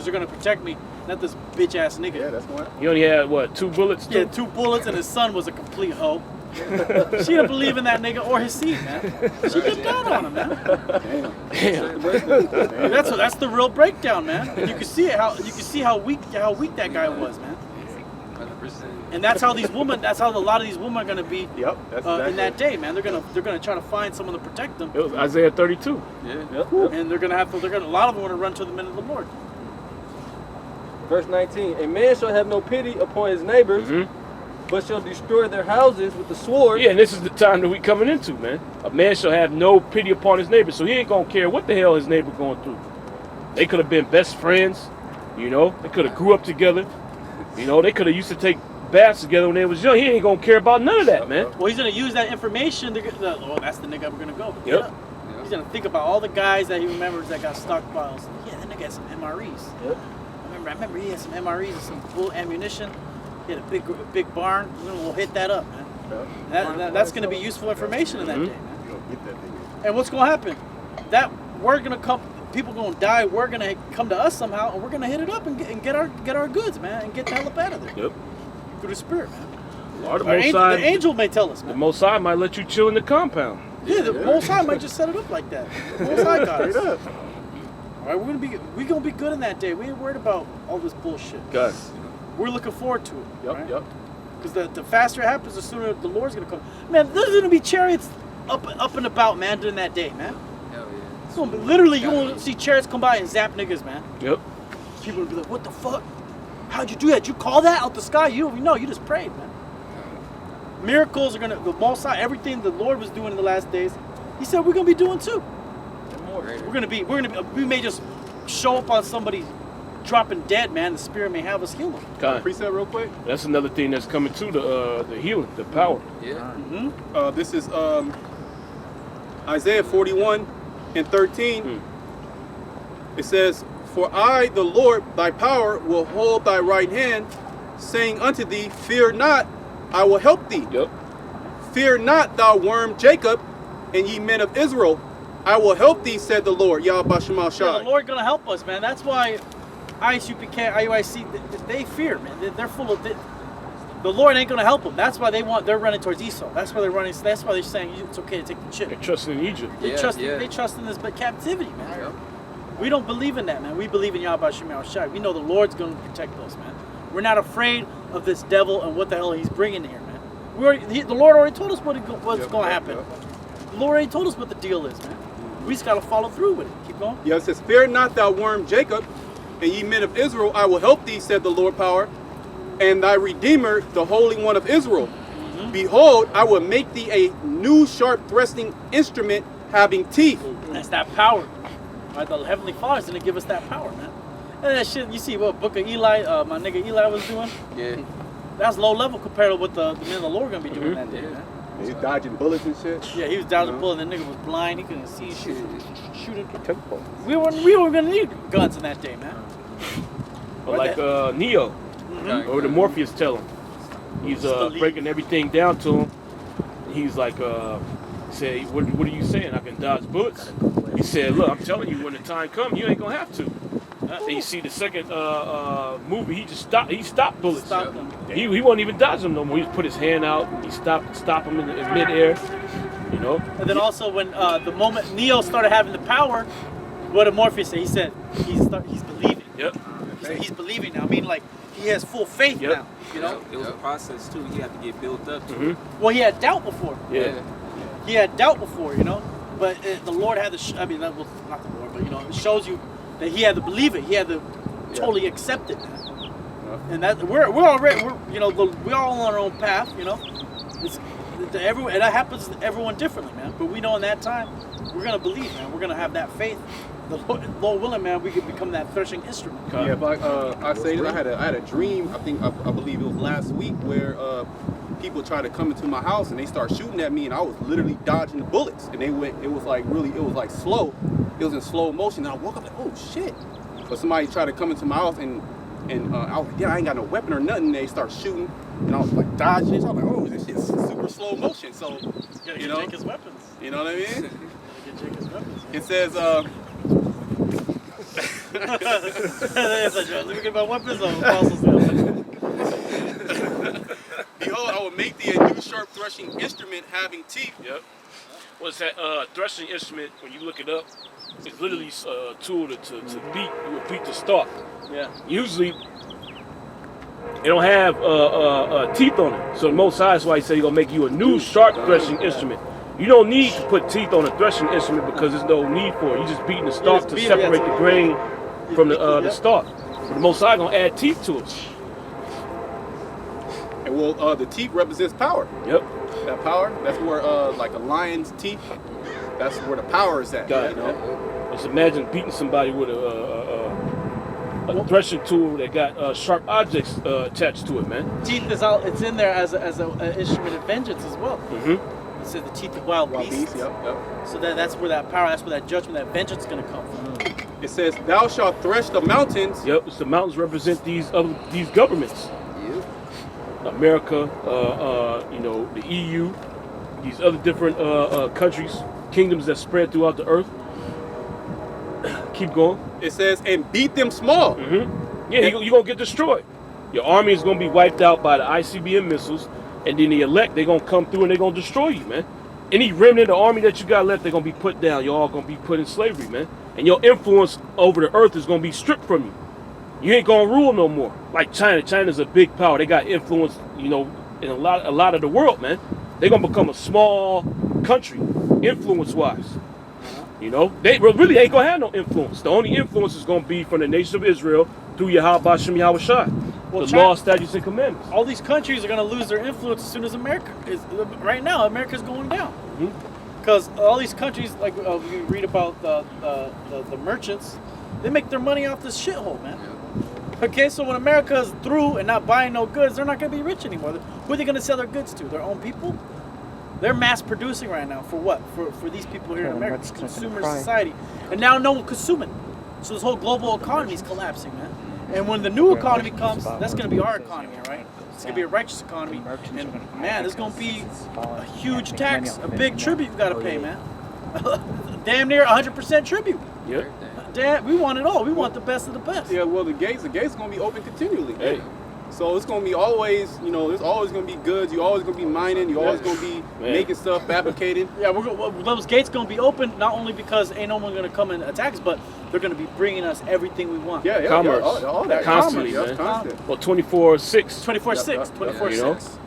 because they're gonna protect me, not this bitch ass nigga. Yeah, that's one. He only had what, 2 bullets? Yeah, 2 bullets, and his son was a complete hoe. She didn't believe in that nigga or his seed, man. She looked down on him, man. Damn. That's the real breakdown, man. And you can see it how weak that guy was, man. 100%. And that's how a lot of these women are gonna be Yep, that's exactly. in that day, man. They're gonna try to find someone to protect them, It was Isaiah 32. Yeah. and a lot of them want to run to the men of the Lord. Verse 19, a man shall have no pity upon his neighbors, but shall destroy their houses with the sword. Yeah, and this is the time that we coming into, man. A man shall have no pity upon his neighbor, so he ain't gonna care what the hell his neighbor going through. They could have been best friends, you know. They could have grew up together, you know. They could have used to take baths together when they was young. He ain't gonna care about none of that, man. Well, he's gonna use that information. Oh, that's the nigga we're gonna go. Yep. Yeah. He's gonna think about all the guys that he remembers that got stockpiles. Yeah, that nigga had some MREs. Yep. I remember he had some MREs and some full ammunition. He had a big barn. We'll hit that up, man. That's gonna be useful information in that day, man. You don't get that thing. And what's gonna happen? That we're gonna come. People gonna die. We're gonna come to us somehow, and we're gonna hit it up and get our goods, man, and get the hell up out of there. Yep. Through the Spirit, man. Or the Our Most angel, High, the angel may tell us, the man. Most High might let you chill in the compound. Yeah, the Most High might just set it up like that. The Most High got us. Straight up. All right, we're gonna be good in that day. We ain't worried about all this bullshit. God. We're looking forward to it. Yep, right? yep. Because the faster it happens, the sooner the Lord's gonna come. Man, there's gonna be chariots up and about, man, during that day, man. Hell yeah. It's gonna be, literally, you gonna see chariots come by and zap niggas, man. Yep. People will be like, "What the fuck? How'd you do that? Did you call that out the sky? You just prayed, man." Miracles are gonna, the Most High, everything the Lord was doing in the last days, He said we're gonna be doing too. We may just show up on somebody dropping dead, man. The Spirit may have us heal them. God. Precept real quick. That's another thing that's coming to the healing, the power. Yeah. This is Isaiah 41 and 13. It says, "For I, the Lord, thy power, will hold thy right hand, saying unto thee, Fear not, I will help thee. Yep. Fear not, thou worm Jacob, and ye men of Israel. I will help thee, said the Lord." Yahweh Shema Yeah, Shai. the Lord gonna help us, man. That's why ISUPK, IUIC, they fear, man. They're full of. The Lord ain't gonna help them. That's why they're running towards Esau. That's why they're running. That's why they're saying it's okay to take the chip. They're trusting in Egypt. They trust in this captivity, man. Yep. We don't believe in that, man. We believe in Yahweh Shema Shai. We know the Lord's gonna protect us, man. We're not afraid of this devil and what the hell he's bringing here, man. The Lord already told us what's gonna happen. The Lord already told us what the deal is, man. We just gotta follow through with it. Keep going. Yeah, it says, "Fear not, thou worm Jacob, and ye men of Israel, I will help thee, said the Lord power, and thy Redeemer, the Holy One of Israel. Behold, I will make thee a new sharp thrusting instrument having teeth." That's that power. Right? The Heavenly Father's gonna give us that power, man. And that shit, you see what Book of Eli, my nigga Eli was doing? Yeah. That's low level compared to what the men of the Lord gonna be doing that day, man. He's dodging bullets and shit. Yeah, he was down the bullet and the nigga was blind. He couldn't see shit. Shooting. Temple. We weren't gonna need guns in that day, man. But like Neo, or the Morpheus tell him, he's Believe. breaking everything down to him. He's like, say, what are you saying? I can dodge bullets. He said, look, I'm telling you, when the time comes, you ain't gonna have to. And you see the second movie, he stopped bullets. Stop them. He wasn't even dodging them no more. He just put his hand out, and he stopped him in midair. You know. And then also when the moment Neo started having the power, what did Morpheus say? He said he's believing. Yep. He said he's believing now. I mean, like he has full faith Yep. now. You know. It was a process too. He had to get built up to it. Well, he had doubt before. Yeah. He had doubt before, you know. But the Lord had the. I mean, that was not the Lord, but you know, it shows you that he had to believe it. He had to totally accept it, man. And that we're already we're all on our own path, you know. And that happens to everyone differently, man. But we know in that time we're gonna believe, man. We're gonna have that faith. The Lord willing, man, we could become that threshing instrument. Yeah, but I say that I had a dream. I believe it was last week where people tried to come into my house and they started shooting at me, and I was literally dodging the bullets. And it was like slow. It was in slow motion. And I woke up like, oh shit! But somebody tried to come into my house and I was like, yeah, I ain't got no weapon or nothing. And they started shooting, and I was like dodging it. So I was like, oh, this shit's super slow motion. So You know, Jake his weapons. you know what I mean? Get Jake his weapons. It says It's like, let me get my weapons on apostles. Behold, I will make thee a new sharp threshing instrument having teeth. Yep. What's that threshing instrument? When you look it up, it's literally a tool to beat. You would beat the stalk. Yeah. Usually, they don't have teeth on it. So the Most High is why He said He's gonna make you a new sharp threshing instrument. You don't need to put teeth on a threshing instrument because there's no need for it. You're just beating the stalk to separate the grain from the stalk. But the Most High gonna add teeth to it. And well, the teeth represents power. Yep. That power, that's where like a lion's teeth, that's where the power is at. Got it. You know? Just imagine beating somebody with a threshing tool that got sharp objects attached to it, man. Teeth is out. It's in there as an instrument of vengeance as well. Mm-hmm. It says the teeth of wild beasts. Yep. So that's where that power, that's where that judgment, that vengeance is going to come from. It says, "Thou shalt thresh the mountains." Yep. So the mountains represent these governments. America, the EU, these other different countries, kingdoms that spread throughout the earth. Keep going. It says, "And beat them small." Mm-hmm. Yeah, you're going to get destroyed. Your army is going to be wiped out by the ICBM missiles, and then the elect, they're going to come through and they're going to destroy you, man. Any remnant of the army that you got left, they're going to be put down. You're all going to be put in slavery, man. And your influence over the earth is going to be stripped from you. You ain't gonna rule no more. Like China. China's a big power. They got influence, in a lot of the world, man. They're gonna become a small country, influence-wise. They really ain't gonna have no influence. The only influence is gonna be from the nation of Israel through Yahweh Hashem Yahweh Shai. Well, The law, statutes, and commandments. All these countries are going to lose their influence as soon as America is. Right now, America's going down. Because all these countries, like you read about the merchants, they make their money off this shithole, man. Okay, so when America's through and not buying no goods, they're not going to be rich anymore. Who are they going to sell their goods to? Their own people? They're mass producing right now. For what? For these people here in America. It's consumer society. And now no one consuming. So this whole global economy is collapsing, man. And when the new economy comes, that's going to be our economy, right? It's going to be a righteous economy. And man, there's going to be a huge tax, a big tribute you got to pay, man. Damn near 100% tribute. Yep. Damn, we want it all. We want the best of the best. Yeah, well, the gates gonna be open continually. Hey. So it's gonna be always, there's always gonna be goods. You always gonna be mining. You always gonna be making stuff fabricated. Yeah, those gates gonna be open not only because ain't no one gonna come and attack us, but they're gonna be bringing us everything we want. Yeah, Commerce. all that Constantly, commerce, man. constant. Well, 24/6. 24/6, 24/6.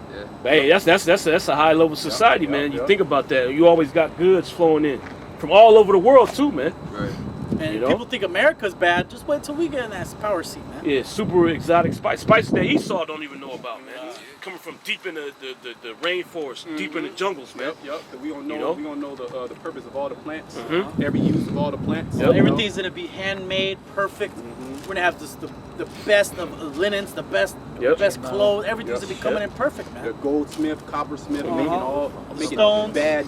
Hey, that's a high level society, man. You Yep. think about that. You always got goods flowing in from all over the world too, man. Right. And people think America's bad. Just wait till we get in that power seat, man. Yeah, super exotic spices that Esau don't even know about, man. Coming from deep in the rainforest, deep in the jungles, man. Yep. We don't know. We don't know the purpose of all the plants. Mhm. Every use of all the plants. Yep. Everything's gonna be handmade, perfect. We're gonna have the best of linens, the best clothes. Everything's gonna be coming in perfect, The man. goldsmith, coppersmith, making Stones. bad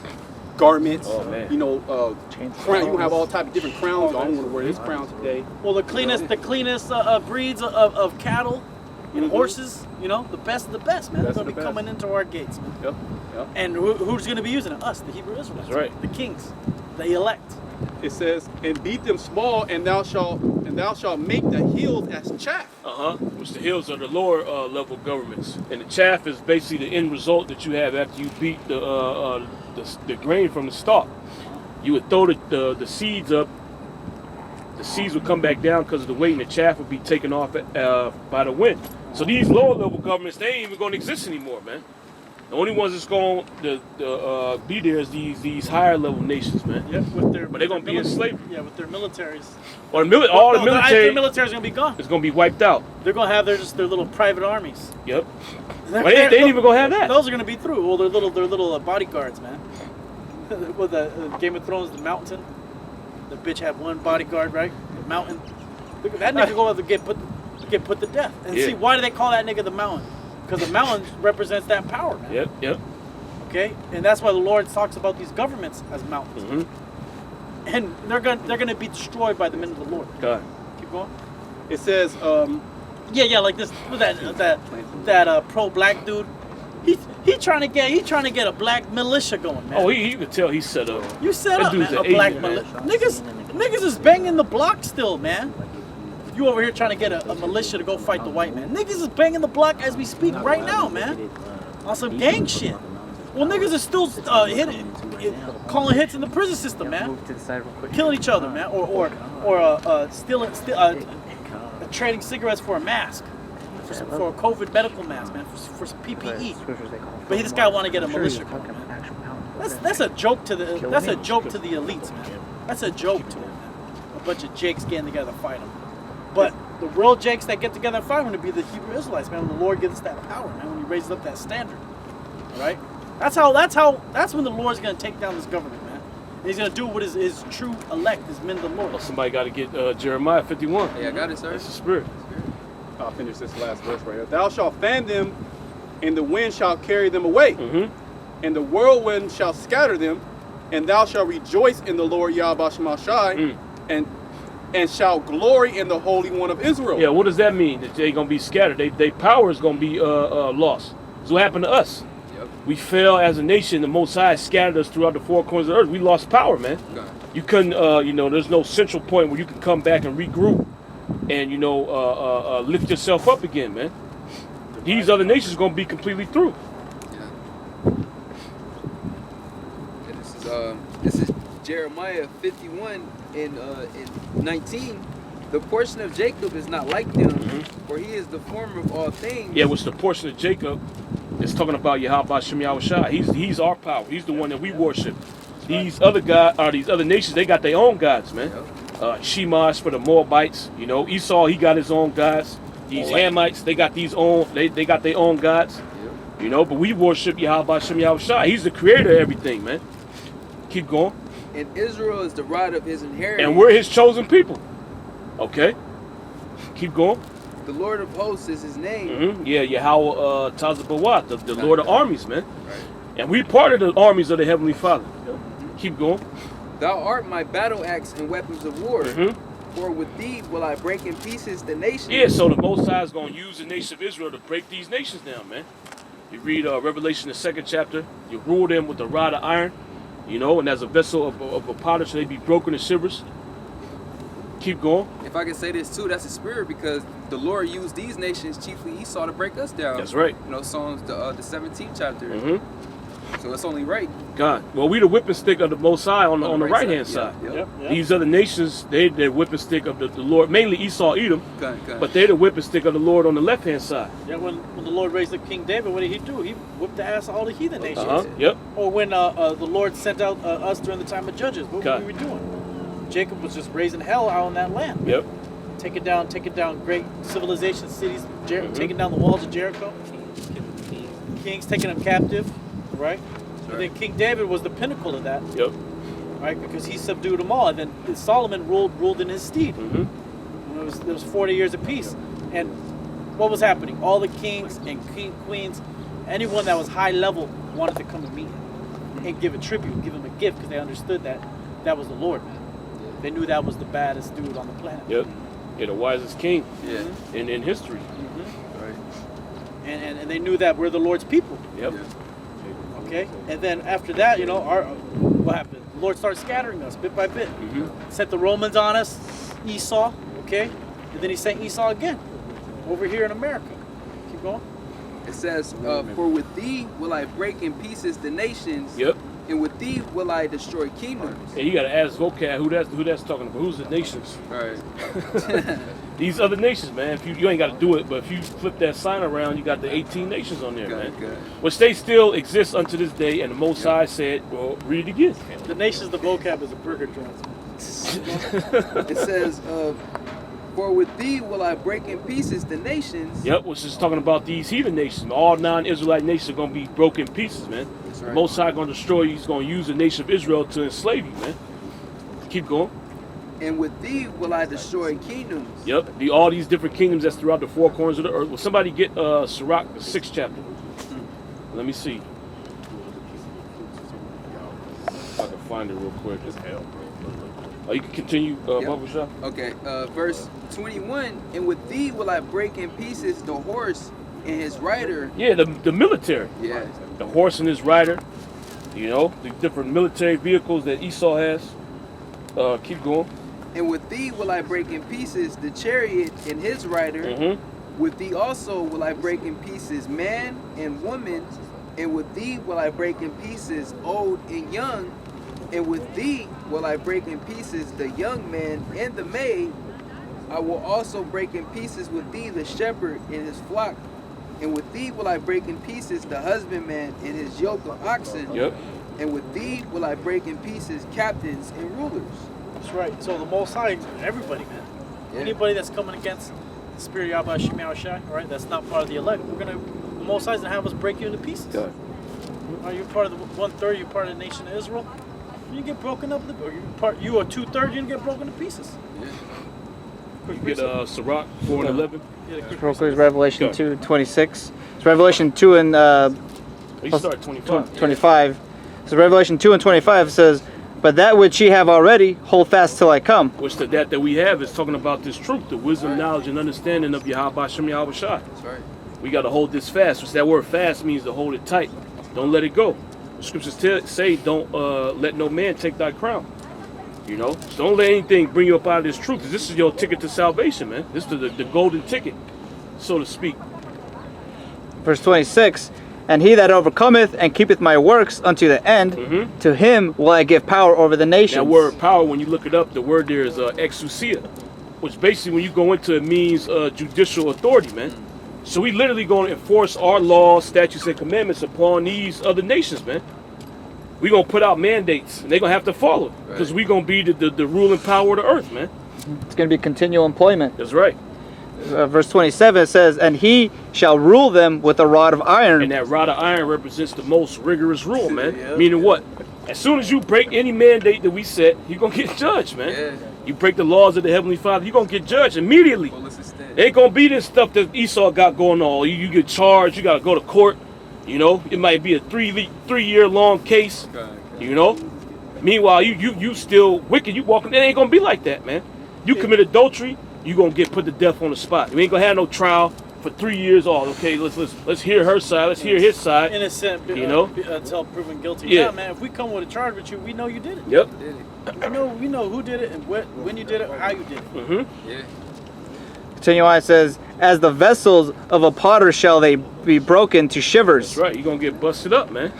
garments. Oh, man. Crown. You have all type of different crowns. I don't want to wear this crown today. Well, the cleanest breeds of cattle and horses. The best of the best, man. They're Best gonna of be the coming into our gates, man. Yep. And who's gonna be using it? Us, the Hebrew Israelites. That's right. The kings, the elect. It says, "And beat them small, and thou shalt make the hills as chaff." Which the hills are the lower level governments, and the chaff is basically the end result that you have after you beat the grain from the stalk. You would throw the seeds up. The seeds would come back down because of the weight, and the chaff would be taken off by the wind. So these lower level governments, they ain't even going to exist anymore, man. The only ones that's going to be there is these higher level nations, man. Yep, But they're gonna be in slavery. Yeah, with their militaries. Or all the military Their military's gonna be gone. is going to be wiped out. They're gonna have their little private armies. Yep. But they ain't even going to have that. Those are gonna be through. Well, they're little bodyguards, man. With the Game of Thrones, the Mountain. The bitch had one bodyguard, right? The Mountain. Look at that nigga go to get put to death. And Yeah. see, why do they call that nigga the Mountain? Because the Mountain represents that power, man. Yep. Okay, and that's why the Lord talks about these governments as mountains. Mm-hmm. And they're gonna be destroyed by the men of the Lord. God. Keep going. It says, Yeah, like this. That pro-black dude. He trying to get a black militia going, man. Oh, you can tell he's set up. You set That up, dude's man, an a black Asian, militia. Niggas is banging the block still, man. You over here trying to get a militia to go fight the white man. Niggas is banging the block as we speak right now, man. On some gang shit. Well, niggas are still calling hits in the prison system, man. Killing each other, man. Or stealing, trading cigarettes for a mask. For a COVID medical mask, man. For some PPE. But this guy want to get a militia going, man. That's a joke to the elites, man. That's a joke to them, man. A bunch of jakes getting together to fight them. But the real jakes that get together and fight are going to be the Hebrew Israelites, man. When the Lord gives us that power, man. When He raises up that standard, all right? That's when the Lord's going to take down this government, man. And He's going to do what His true elect, His men of the Lord. Well, somebody got to get Jeremiah 51. Yeah, I got it, sir. That's the spirit. I'll finish this last verse right here. Thou shalt fan them, and the wind shall carry them away. Mm-hmm. And the whirlwind shall scatter them, and thou shalt rejoice in the Lord Yahweh Shemashai, and shall glory in the Holy One of Israel. Yeah, what does that mean? That they're gonna be scattered. Their power is gonna be lost. That's what happened to us. Yep. We fell as a nation. The Most High scattered us throughout the four corners of the earth. We lost power, man. Okay. You couldn't, there's no central point where you can come back and regroup and lift yourself up again, man. These other nations are gonna be completely through. This is Jeremiah 51 and 19. The portion of Jacob is not like them, for he is the former of all things. Yeah, which the portion of Jacob is talking about Yahweh Shem Yahushua. He's our power. He's the one that we worship. These other these other nations, they got their own gods, man. Shemash for the Moabites, Esau, he got his own gods. These Hamites, they got they got their own gods. But we worship Yahweh Shem Yahushua. He's the creator of everything, man. Keep going. And Israel is the rod of his inheritance. And we're his chosen people. Okay. Keep going. The Lord of hosts is his name. Yeah, Yahweh Tazabawat, the Lord of armies, man. Right. And we part of the armies of the Heavenly Father. Keep going. Thou art my battle axe and weapons of war. For with thee will I break in pieces the nations. Yeah, so the Most High is going to use the nation of Israel to break these nations down, man. You read Revelation, the 2nd chapter. You rule them with a rod of iron. And as a vessel of a potter, so they be broken to shivers. Keep going. If I can say this too, that's a spirit because the Lord used these nations, chiefly Esau, to break us down. That's right. Psalms, the 17th chapter. So it's only right. God. Well, we the whipping stick of the Most High on the right hand side. Yep. These other nations, they're whipping stick of the Lord. Mainly Esau, Edom. But they're the whipping stick of the Lord on the left hand side. Yeah, when the Lord raised up King David, what did he do? He whipped the ass of all the heathen nations. Yep. Or when the Lord sent out us during the time of Judges, what were we doing? Jacob was just raising hell out on that land. Yep. Taking down great civilization cities, taking down the walls of Jericho. Kings taking them captive, right? And then King David was the pinnacle of that. Yep. Right, because he subdued them all. And then Solomon ruled in his stead. It was 40 years of peace. And what was happening? All the kings and queens, anyone that was high level wanted to come and meet him and give a tribute, give him a gift, because they understood that was the Lord, man. They knew that was the baddest dude on the planet. Yep. Yeah, the wisest king in history. Right. And they knew that we're the Lord's people. Yep. Okay, and then after that, what happened? The Lord started scattering us bit by bit. Sent the Romans on us, Esau, okay? And then he sent Esau again, over here in America. Keep going. It says, for with thee will I break in pieces the nations. Yep. And with thee will I destroy kingdoms. And you gotta ask vocab who that's talking about. Who's the nations? Right. These other nations, man. If you ain't got to do it, but if you flip that sign around, you got the 18 nations on there, man. Which they still exist unto this day. And the Most High said, "Well, read it again." The nations, the vocab is a burger joint. It says, for with thee will I break in pieces the nations. Yep, which is talking about these heathen nations. All non-Israelite nations are gonna be broken in pieces, man. That's right. The Most High gonna destroy you. He's gonna use the nation of Israel to enslave you, man. Keep going. And with thee will I destroy kingdoms. Yep, all these different kingdoms that's throughout the four corners of the earth. Will somebody get Sirach, the 6th chapter? Let me see. If I can find it real quick. You can continue, Baba Shah. Okay, verse 21. And with thee will I break in pieces the horse and his rider. Yeah, the military. Yeah. The horse and his rider. The different military vehicles that Esau has. Keep going. And with thee will I break in pieces the chariot and his rider. Mm-hmm. With thee also will I break in pieces man and woman. And with thee will I break in pieces old and young. And with thee will I break in pieces the young man and the maid. I will also break in pieces with thee the shepherd and his flock. And with thee will I break in pieces the husbandman and his yoke of oxen. Yep. And with thee will I break in pieces captains and rulers. That's right. So the Most High, everybody, man. Yeah. Anybody that's coming against the spirit of Yahweh Hashem Yahushai, all right, that's not part of the elect. The Most High's gonna have us break you into pieces. God. Are you part of the 1/3? You're part of the nation of Israel. You get broken up. Or you are 2/3. You're gonna get broken to pieces. You get Sirach 4 and 11. Real quick, Revelation Go. 2:26. It's Revelation 2 and You start 25. 25. So Revelation 2 and 25 says, "But that which ye have already, hold fast till I come." Which that we have is talking about this truth, the wisdom, knowledge, and understanding of Yahweh Hashem Yahweh Shai. That's right. We got to hold this fast. Which that word fast means to hold it tight. Don't let it go. The scriptures say, don't let no man take thy crown. You know, so don't let anything bring you up out of this truth. 'Cause this is your ticket to salvation, man. This is the golden ticket, so to speak. Verse 26, "And he that overcometh and keepeth my works unto the end, Mm-hmm. to him will I give power over the nations." That word power, when you look it up, the word there is exousia, which basically when you go into it means judicial authority, man. So we literally going to enforce our laws, statutes, and commandments upon these other nations, man. We going to put out mandates, and they're going to have to follow, because we going to be the ruling power of the earth, man. It's going to be continual employment. That's right. Verse 27 says, "And he shall rule them with a rod of iron." And that rod of iron represents the most rigorous rule, man. Yeah. Meaning what? As soon as you break any mandate that we set, you're going to get judged, man. Yeah. You break the laws of the Heavenly Father, you're going to get judged immediately. Fullest extent. Ain't going to be this stuff that Esau got going on. You get charged, you got to go to court. You know, it might be a three-year long case, you know. Meanwhile, you still wicked. You walking, it ain't going to be like that, man. You commit adultery, you going to get put to death on the spot. You ain't going to have no trial for 3 years. Oh, okay, let's hear her side, let's hear his side. Innocent, You know? until proven guilty. Yeah. Yeah, man. If we come with a charge with you, we know you did it. Yep. We know who did it and when you did it, how you did it. Mm-hmm. Yeah. Continue on, it says, "As the vessels of a potter shall they be broken to shivers. That's right. You're going to get busted up, man.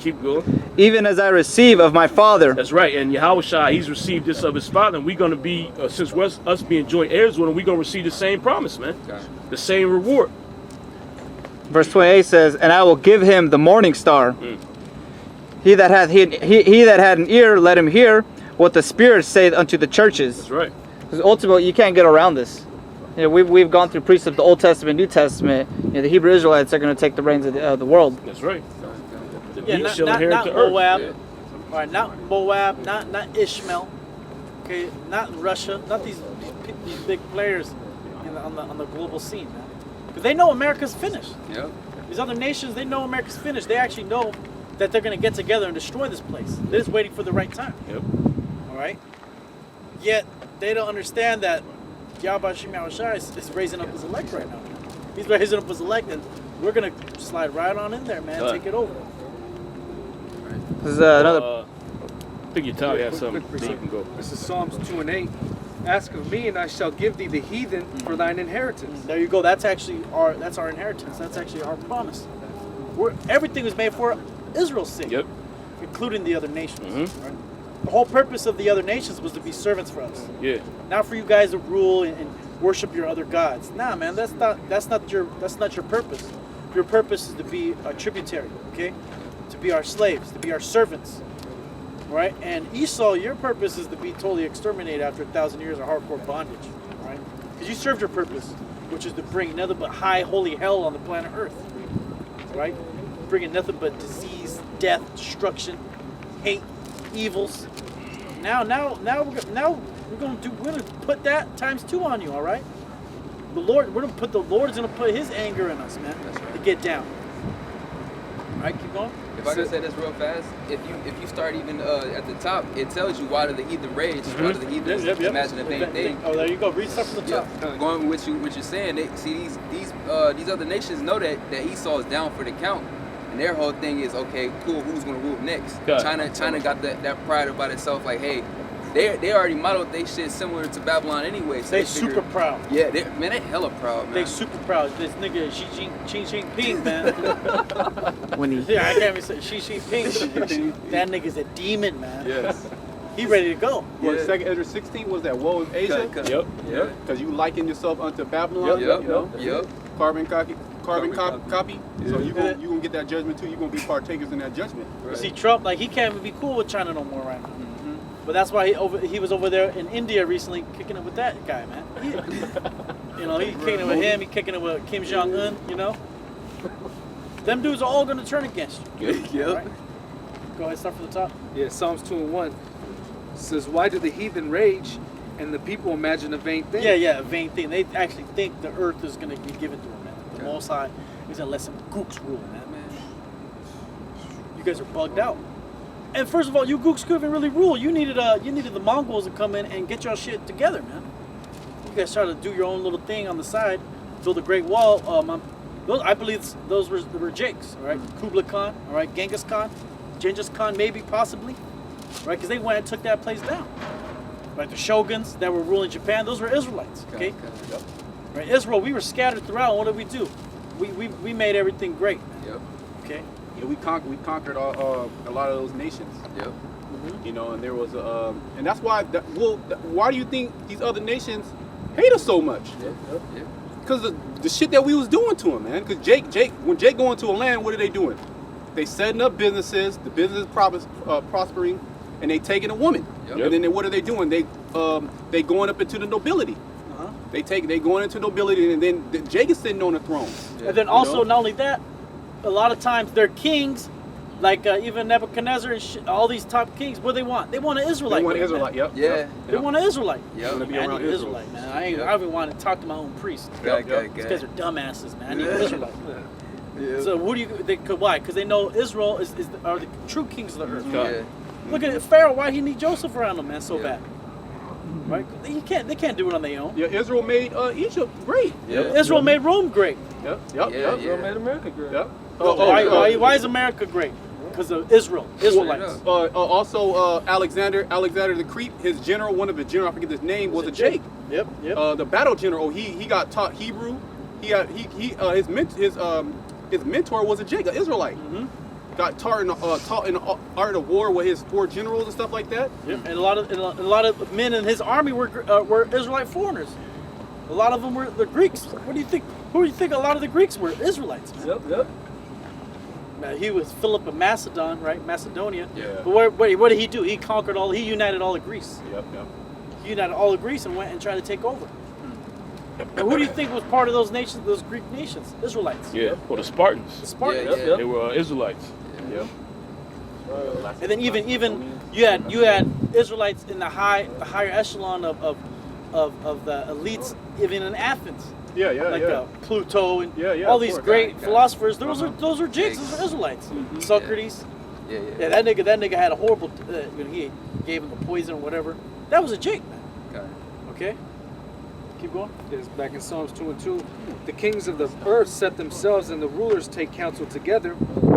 Keep going. Even as I receive of my Father." That's right. And Yahushua, he's received this of his Father. And we're going to be, since we're us being joint heirs with him, we're going to receive the same promise, man. The same reward. Verse 28 says, "And I will give him the morning star. He that hath he that had an ear, let him hear what the Spirit saith unto the churches." That's right. Because ultimately, you can't get around this. You know, we've gone through precepts of the Old Testament, New Testament. You know, the Hebrew Israelites are going to take the reins of the world. That's right. The Yeah, Jews not, shall not, inherit not the earth. Moab. Yeah. All right, not Moab, not Ishmael. Okay, not Russia, not these big players on the global scene, man. Because they know America's finished. Yep. These other nations, they know America's finished. They actually know that they're going to get together and destroy this place. They're just waiting for the right time. Yep. All right. Yet they don't understand that Yahweh Hashem Yahushai is raising up his elect right now. He's raising up his elect, and we're gonna slide right on in there, man. Right. Take it over. This is another. I think your Tyler has something. quick Then you can go. This is Psalms 2 and 8. "Ask of me, and I shall give thee the heathen for thine inheritance." There you go. That's actually our inheritance. That's actually our promise. Everything was made for Israel's sake, Yep. including the other nations. Mhm. Right? The whole purpose of the other nations was to be servants for us, Yeah. not for you guys to rule and worship your other gods. Nah, man, that's not your purpose. Your purpose is to be a tributary, okay? To be our slaves, to be our servants, right? And Esau, your purpose is to be totally exterminated after 1,000 years of hardcore bondage, right? Because you served your purpose, which is to bring nothing but high holy hell on the planet Earth, right? Bringing nothing but disease, death, destruction, hate, evils. Now we're gonna put that times 2 on you, all right? The Lord's gonna put His anger in us, man, to get down. All right, keep going. If I can say this real fast, if you start even at the top, it tells you why do the heathen rage, why do the heathen imagine a vain thing. Oh, there you go. Read stuff from the top. Going with what you're saying, they see these other nations know that Esau is down for the count, and their whole thing is okay, cool. Who's gonna rule next? God. China got that pride about itself, like, hey, they already modeled they shit similar to Babylon anyway. So They figure- super proud. Yeah, they hella proud, man. They super proud. This nigga Xi Jinping, man. When he Yeah, I can't even say Xi Jinping. That nigga's a demon, man. Yes. He ready to go. Well, Yeah. 2 Ezra 16 was that woe is Asia? Yep. Yeah. Because you liken yourself unto Babylon. Yep. You know? Yep. Carbon copy. Carbon Copy. So Yeah. you gonna get that judgment too. You gonna be partakers in that judgment. You see, Trump, like, he can't even be cool with China no more right now. Mhm. But that's why he was over there in India recently kicking it with that guy, man. You know, he kicking it with him, he kicking it with Kim Jong-un, you know? Them dudes are all going to turn against you. Yep. Right? Go ahead, start from the top. Yeah, Psalms 2:1 says, "Why do the heathen rage, and the people imagine a vain thing?" Yeah, a vain thing. They actually think the earth is going to be given to them, man. The Most High is going to let some gooks rule, man. You guys are bugged out. And first of all, you gooks couldn't really rule. You needed the Mongols to come in and get your shit together, man. You guys try to do your own little thing on the side, build a great wall. I believe those were Jakes, all right? Kublai Khan, all right? Genghis Khan, Genghis Khan, maybe, possibly, right? Because they went and took that place down. Right? The shoguns that were ruling Japan, those were Israelites, okay? Right? Israel, we were scattered throughout. What did we do? We made everything great, Yep. okay? Yeah, we conquered a lot of those nations. Yep. You know, and there was and that's why. Why do you think these other nations hate us so much? Yep. Yep. Because the shit that we was doing to them, man. Because when Jake go into a land, what are they doing? They setting up businesses. The business is prospering, and they taking a woman. Yep. And then what are they doing? They going up into the nobility. Uh-huh. They going into nobility, and then Jake is sitting on the throne. Yeah. And then You also, know? not only that, a lot of times they're kings, like even Nebuchadnezzar and all these top kings. What do they want? They want an Israelite. They want man. Israelite. Yep. Yeah. Yep. They want an Israelite. Yep. Wanna be Man, I around need an Israel. Israelite, man. I Yep. even want to talk to my own priest. Good, These guys are dumbasses, man. I need an Yeah. Israelite. Yeah. So who do you? Why? Because they know Israel are the true kings of the earth. Yeah. Look at Pharaoh. Why he need Joseph around him, man? So Yeah. bad. Right? They can't do it on their own. Yeah, Israel made Egypt great. Yeah. Israel made Rome great. Yep. Yeah, Israel made America great. Yep. Why is America great? Because of Israel. Israelites. Also, Alexander the Crete, his general, one of his general, I forget his name, was a Jake. Yep. The battle general, he got taught Hebrew. His mentor was a Jake, an Israelite. Mhm. Got taught in the art of war with his 4 generals and stuff like that. Yep. And a lot of men in his army were Israelite foreigners. A lot of them were the Greeks. What do you think? Who do you think a lot of the Greeks were? Israelites. Man. Yep. Now, he was Philip of Macedon, right? Macedonia. Yeah. But what did he do? He conquered he united all of Greece. Yep. He united all of Greece and went and tried to take over. And who do you think was part of those nations, those Greek nations? Israelites. Yeah. Or the Spartans. The Spartans. Yeah, yeah. They were Israelites. Yep. And then even you had Israelites in the higher echelon of the elites, even in Athens, Yeah. like Pluto and Yeah, all of these course. great Got it. philosophers. Those are Jakes. Those are Israelites. Socrates. Yeah. Yeah, that nigga had a horrible. When he gave him the poison or whatever, that was a Jake, man. Got it. Okay, keep going. It's back in Psalms 2:2. The kings of the earth set themselves, and the rulers take counsel together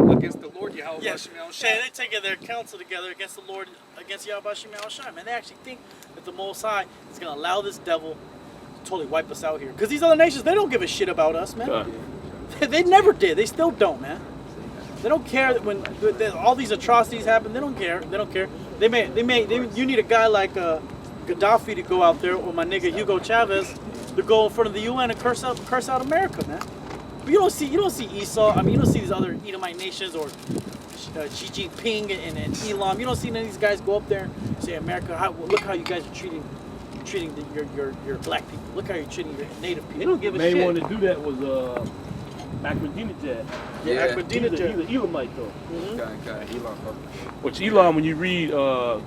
against the Lord Yahweh. Yes, they taking their counsel together against the Lord, against Yahweh Shem Shai. Man, they actually think that the Most High is gonna allow this devil to totally wipe us out here. Because these other nations, they don't give a shit about us, man. They never did. They still don't, man. They don't care that when all these atrocities happen. They don't care. They don't care. You need a guy like Gaddafi to go out there, or my nigga Hugo Chavez to go in front of the UN and curse out America, man. But you don't see Esau. I mean, you don't see these other Edomite nations or Xi Jinping and Elam. You don't see any of these guys go up there and say, America, look how you guys are treating your black people. Look how you're treating your native people. They don't give a The main shit. one to do that was Ahmadinejad. Yeah. Ahmadinejad. He's an Elamite though. Got it. Which Elam, when you read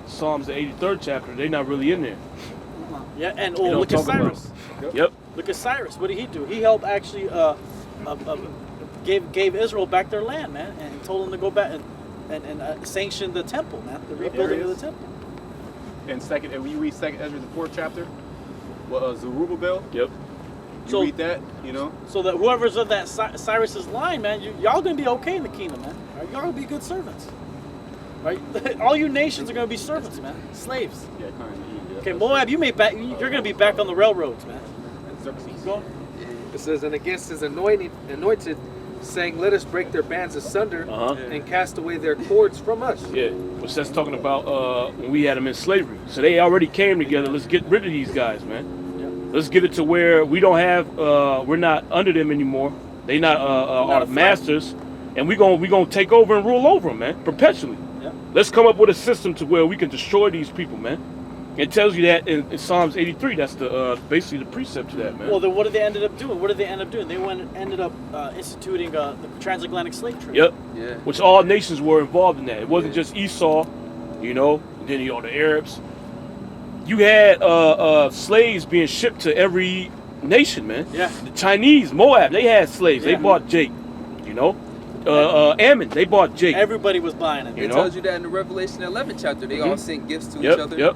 Psalms the 83rd chapter, they're not really in there. Yeah, and They don't look at talk about Cyrus. Yep. Look at Cyrus. What did he do? He helped actually gave Israel back their land, man, and told them to go back and sanction the temple, man, the rebuilding of the temple. And when you read 2 Ezra the 4th chapter, Zerubbabel. Yep. You read that, you know. So that whoever's of that Cyrus's line, man, y'all gonna be okay in the kingdom, man. Y'all gonna be good servants. right? All you nations are going to be servants, man, slaves. Yeah, kind of. Okay, Moab, you're going to be back on the railroads, man. Xerxes. Go. It says, and against his anointed, saying, let us break their bands asunder and cast away their cords from us. Yeah, which that's talking about when we had them in slavery. So they already came together. Let's get rid of these guys, man. Let's get it to where we don't have, we're not under them anymore. They not our masters, and we gonna take over and rule over them, man, perpetually. Yeah. Let's come up with a system to where we can destroy these people, man. It tells you that in Psalms 83. That's the basically the precept to that, man. Well, then what did they ended up doing? What did they end up doing? They ended up instituting the transatlantic slave trade. Yep. Yeah. Which all nations were involved in that. It wasn't just Esau, you know. And then the Arabs. You had slaves being shipped to every nation, man. Yeah. The Chinese, Moab, they had slaves. Yeah. They bought Jake, you know. Ammon, they bought Jake. Everybody was buying it. You It know? tells you that in the Revelation 11 chapter. They all sent gifts to each other. Yep.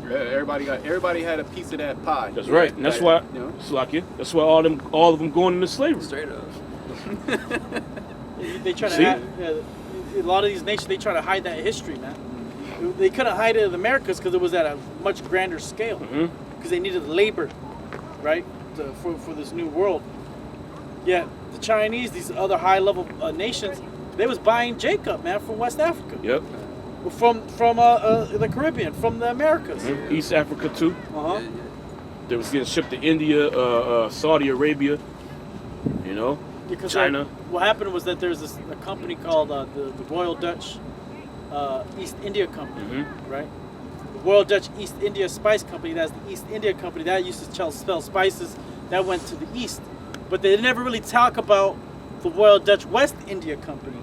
Yeah, everybody had a piece of that pie. That's right, and that's why, you know? Slakia, that's why all of them going into slavery. Straight up. They try to See? a lot of these nations, they try to hide that history, man. They couldn't hide it in the Americas because it was at a much grander scale. Because they needed labor, right, for this new world. Yet the Chinese, these other high-level nations, they was buying Jacob, man, from West Africa. Yep. From the Caribbean, from the Americas. East Africa too. Uh-huh. They was getting shipped to India, Saudi Arabia, you know, Because China. what happened was that there's a company called the Royal Dutch East India Company, right? The Royal Dutch East India Spice Company, that's the East India Company, that used to sell spices, that went to the east. But they never really talk about the Royal Dutch West India Company.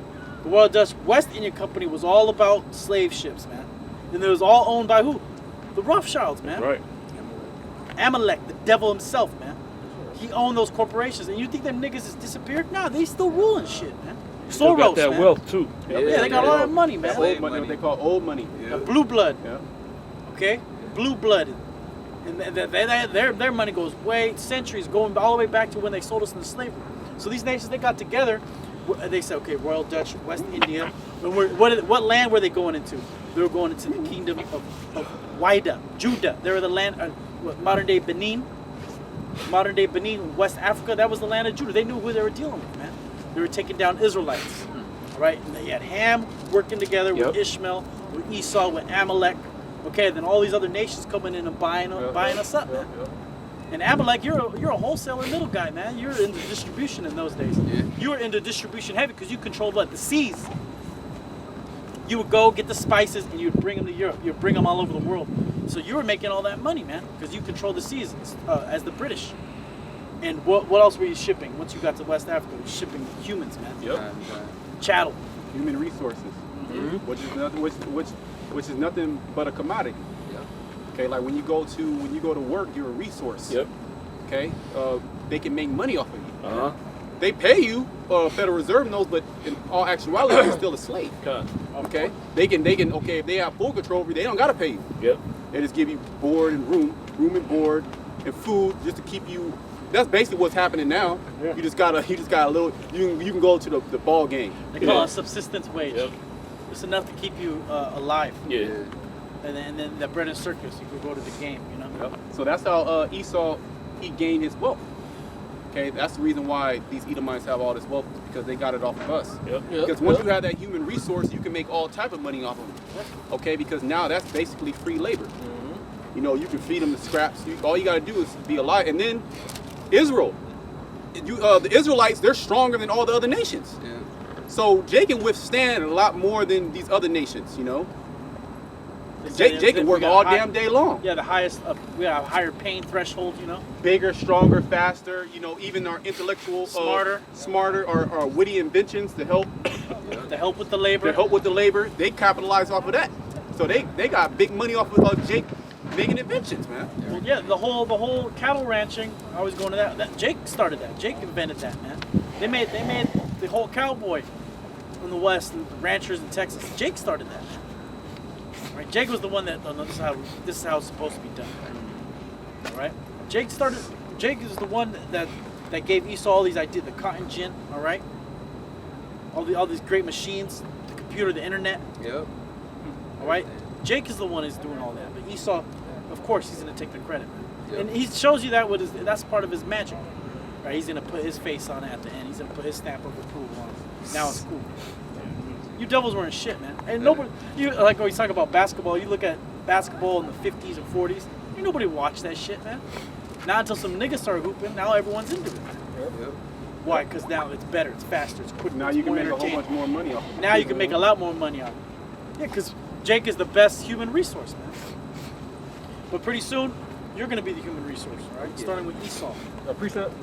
The Royal Dutch West India Company was all about slave ships, man. And it was all owned by who? The Rothschilds, man. Right. Amalek, the devil himself, man. He owned those corporations. And you think them niggas has disappeared? Nah, they still ruling shit, man. Still got Soros, that man. wealth too. Yeah, they got a lot of money, man. Slave Old money, what they call old money. The blue blood, Yeah. okay? Blue blood. And their money goes centuries, going all the way back to when they sold us into slavery. So these nations, they got together. They said, okay, Royal Dutch, West India. And what land were they going into? They were going into the kingdom of Wida, Judah. They were the land, modern day Benin. Modern day Benin, West Africa, that was the land of Judah. They knew who they were dealing with, man. They were taking down Israelites, all right? And they had Ham working together with Ishmael, with Esau, with Amalek. Okay, then all these other nations coming in and buying us up, man. And Amalek, you're a wholesaler middle guy, man. You're into distribution in those days. Yeah. You were into distribution heavy because you controlled what? The seas. You would go get the spices and you'd bring them to Europe. You'd bring them all over the world. So you were making all that money, man, because you controlled the seas as the British. And what else were you shipping once you got to West Africa? You were shipping humans, man. Yep. Chattel. Human resources, which is nothing but a commodity. Okay, like when you go to work, you're a resource. Yep. Okay, they can make money off of you. Uh-huh. They pay you, Federal Reserve knows, but in all actuality, you're still a slave. Okay, they can. Okay, if they have full control over you, they don't gotta pay you. Yep. They just give you board and room and board and food just to keep you. That's basically what's happening now. Yeah. You just got a little. You can go to the ball game. They call it subsistence wage. Yep. It's enough to keep you alive. Yeah. And then the bread and circus, you could go to the game, you know? Yep. So that's how Esau, he gained his wealth. Okay, that's the reason why these Edomites have all this wealth, because they got it off of us. Yep. Because once you have that human resource, you can make all type of money off of them. Okay, because now that's basically free labor. You know, you can feed them the scraps. All you got to do is be alive. And then Israel, the Israelites, they're stronger than all the other nations. Yeah. So Jake can withstand a lot more than these other nations, you know. They say Jake can work all damn day long. Yeah, the highest, we have a higher pain threshold, you know? Bigger, stronger, faster, you know, even our intellectual, smarter or witty inventions to help To help with the labor. they capitalize off of that. So they got big money off of Jake making inventions, man. Well, yeah, the whole cattle ranching, I was going to that. Jake started that. Jake invented that, man. They made the whole cowboy in the West, and the ranchers in Texas. Jake started that, man. Right? Jake was the one that, this is how it's supposed to be done. Right? All right? Jake is the one that gave Esau all these ideas, the cotton gin, all right? All these great machines, the computer, the internet. Yep. All right. Jake is the one who's doing all that, but Esau, of course, he's gonna take the credit. Yep. And he shows you that with his, that's part of his magic. Right? He's gonna put his face on it at the end. He's gonna put his stamp of approval on it. Now it's cool. You devils weren't shit, man. And nobody, you like when you talk about basketball. You look at basketball in the 50s and 40s. Ain't nobody watched that shit, man. Not until some niggas start hooping. Now everyone's into it. Yep. Why? Because now it's better, it's faster, it's quicker. Now it's you can more make a whole entertaining. bunch more money off of it. Now you can make a lot more money off it. Yeah, because Jake is the best human resource, man. But pretty soon, you're gonna be the human resource, right? Yeah. Starting with Esau. Precept.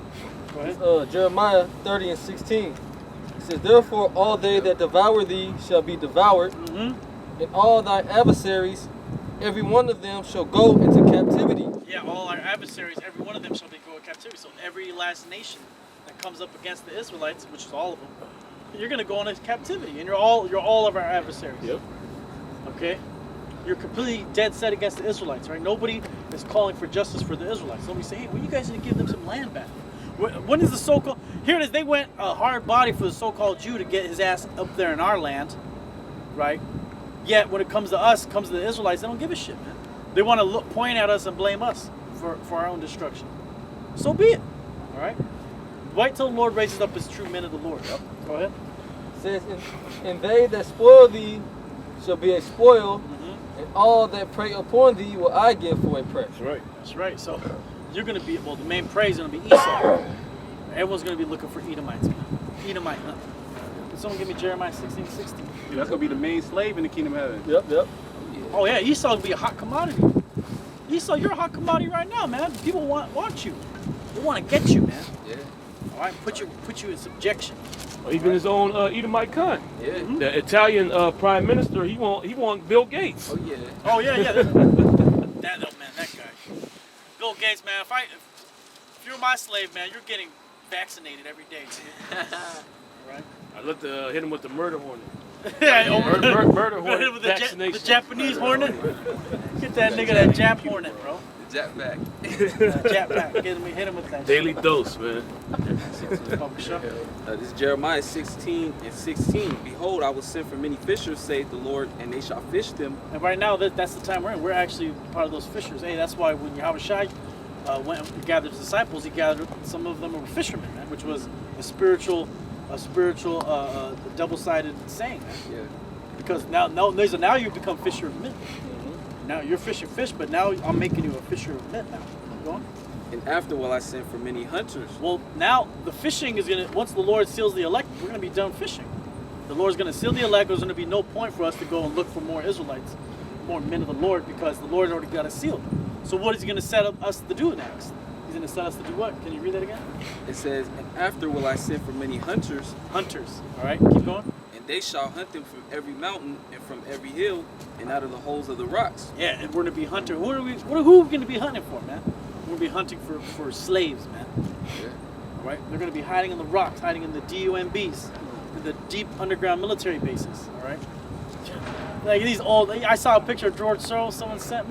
Go ahead. Jeremiah 30 and 16. It says, therefore all they that devour thee shall be devoured, Mm-hmm. and all thy adversaries, every one of them shall go into captivity. Yeah, all our adversaries, every one of them shall be go in captivity. So every last nation that comes up against the Israelites, which is all of them, you're gonna go into captivity, and you're all of our adversaries. Yep. Okay? You're completely dead set against the Israelites, right? Nobody is calling for justice for the Israelites. Somebody say, hey, well, you guys need to give them some land back. When is the so-called... Here it is, they went a hard body for the so-called Jew to get his ass up there in our land, right? Yet when it comes to us, comes to the Israelites, they don't give a shit, man. They want to point at us and blame us for our own destruction. So be it, all right? Wait till the Lord raises up his true men of the Lord. Go ahead. It says, and they that spoil thee shall be a spoil, and all that prey upon thee will I give for a prey. That's right. That's right. So you're going to be, well, the main prey is going to be Esau. Everyone's going to be looking for Edomites, man. Edomite hunting. Can someone give me Jeremiah 16:16? Yeah, that's gonna be the main slave in the kingdom of heaven. Yep. Oh, yeah, Esau will be a hot commodity. Esau, you're a hot commodity right now, man. People want you. They want to get you, man. Yeah. All right, put you in subjection. Or even his own Edomite Khan. Yeah. The Italian prime minister, he want Bill Gates. Oh yeah. Oh, yeah. That guy. Bill Gates, man, if you're my slave, man, you're getting vaccinated every day, man. Right? I love to hit him with the murder hornet. Yeah, Murder hornet with the vaccination. Japanese hornet. Get that nigga that Jap hornet, bro. The jetpack. Jap pack. Hit him with that. Daily dose, man. This is Jeremiah 16 and 16. Behold, I will send for many fishers, saith the Lord, and they shall fish them. And right now, that's the time we're in. We're actually part of those fishers. Hey, that's why when Yahushua went and gathered his disciples, he gathered some of them were fishermen, man, which was a spiritual, double-sided saying, man. Yeah. Because now you become fisher of men. Now you're fishing fish, but now I'm making you a fisher of men now. Go on. And after will I send for many hunters. Well, now the fishing is gonna. Once the Lord seals the elect, we're gonna be done fishing. The Lord's gonna seal the elect. There's gonna be no point for us to go and look for more Israelites, more men of the Lord, because the Lord already got us sealed. So what is He gonna set up us to do next? He's gonna set us to do what? Can you read that again? It says, and after will I send for many hunters, Hunters. All right, keep going. and they shall hunt them from every mountain and from every hill and out of the holes of the rocks. Yeah, and we're gonna be hunter. Who are we gonna be hunting for, man? We're gonna be hunting for slaves, man. Yeah. All right, they're gonna be hiding in the rocks, hiding in the DUMBs, in the deep underground military bases. All right. Like these old. I saw a picture of George Soros. Someone sent me.